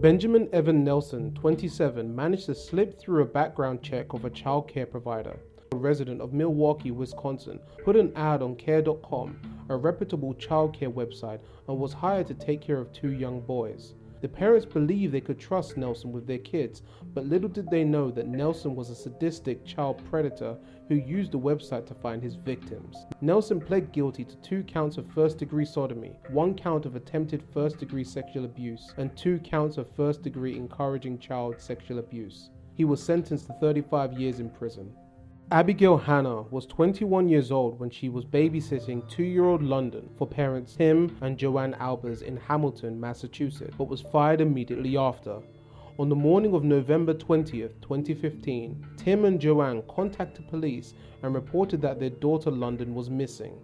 Benjamin Evan Nelson, 27, managed to slip through a background check of a child care provider. A resident of Milwaukee, Wisconsin, put an ad on Care.com, a reputable child care website, and was hired to take care of 2 young boys. The parents believed they could trust Nelson with their kids, but little did they know that Nelson was a sadistic child predator who used the website to find his victims. Nelson pled guilty to 2 counts of first-degree sodomy, 1 count of attempted first-degree sexual abuse, and 2 counts of first-degree encouraging child sexual abuse. He was sentenced to 35 years in prison. Abigail Hannah was 21 years old when she was babysitting 2-year-old London for parents Tim and Joanne Albers in Hamilton, Massachusetts, but was fired immediately after. On the morning of November 20th, 2015, Tim and Joanne contacted police and reported that their daughter London was missing.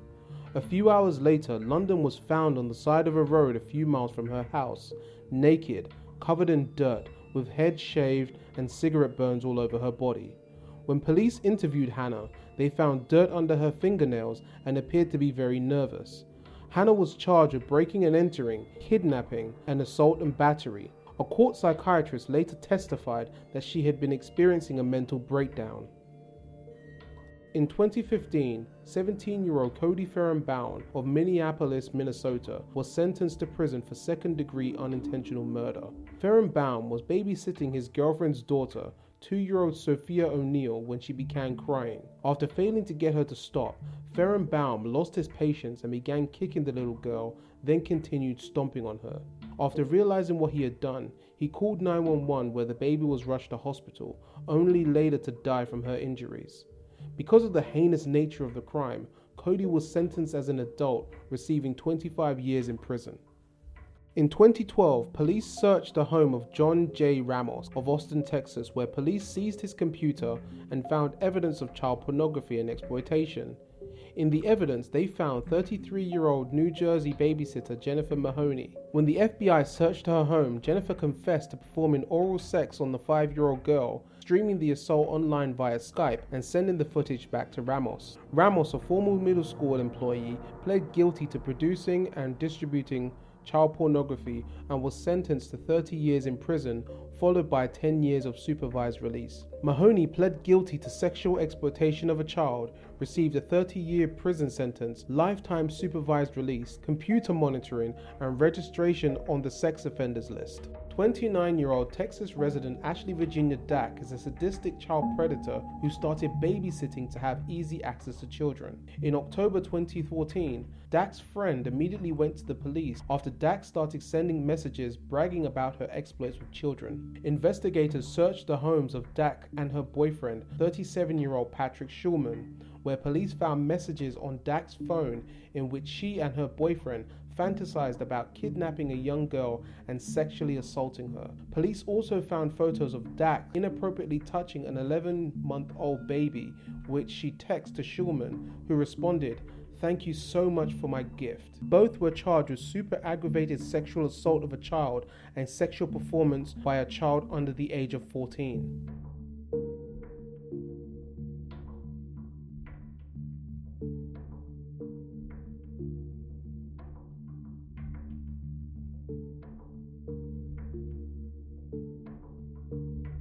A few hours later, London was found on the side of a road a few miles from her house, naked, covered in dirt, with head shaved and cigarette burns all over her body. When police interviewed Hannah, they found dirt under her fingernails and appeared to be very nervous. Hannah was charged with breaking and entering, kidnapping, and assault and battery. A court psychiatrist later testified that she had been experiencing a mental breakdown. In 2015, 17-year-old Cody Ferenbaum of Minneapolis, Minnesota, was sentenced to prison for second-degree unintentional murder. Ferenbaum was babysitting his girlfriend's daughter, 2-year-old Sophia O'Neill, when she began crying. After failing to get her to stop, Ferenbaum lost his patience and began kicking the little girl, then continued stomping on her. After realizing what he had done, he called 911 where the baby was rushed to hospital, only later to die from her injuries. Because of the heinous nature of the crime, Cody was sentenced as an adult, receiving 25 years in prison. In 2012, police searched the home of John J. Ramos of Austin, Texas, where police seized his computer and found evidence of child pornography and exploitation. In the evidence, they found 33-year-old New Jersey babysitter Jennifer Mahoney. When the FBI searched her home, Jennifer confessed to performing oral sex on the 5-year-old girl, streaming the assault online via Skype, and sending the footage back to Ramos. Ramos, a former middle school employee, pled guilty to producing and distributing child pornography and was sentenced to 30 years in prison, followed by 10 years of supervised release. Mahoney pled guilty to sexual exploitation of a child, received a 30-year prison sentence, lifetime supervised release, computer monitoring, and registration on the sex offenders list. 29-year-old Texas resident Ashley Virginia Dack is a sadistic child predator who started babysitting to have easy access to children. In October 2014, Dack's friend immediately went to the police after Dack started sending messages bragging about her exploits with children. Investigators searched the homes of Dack and her boyfriend, 37-year-old Patrick Schulman, where police found messages on Dack's phone in which she and her boyfriend fantasized about kidnapping a young girl and sexually assaulting her. Police also found photos of Dack inappropriately touching an 11-month-old baby, which she texted to Schulman, who responded, "Thank you so much for my gift." Both were charged with super aggravated sexual assault of a child and sexual performance by a child under the age of 14.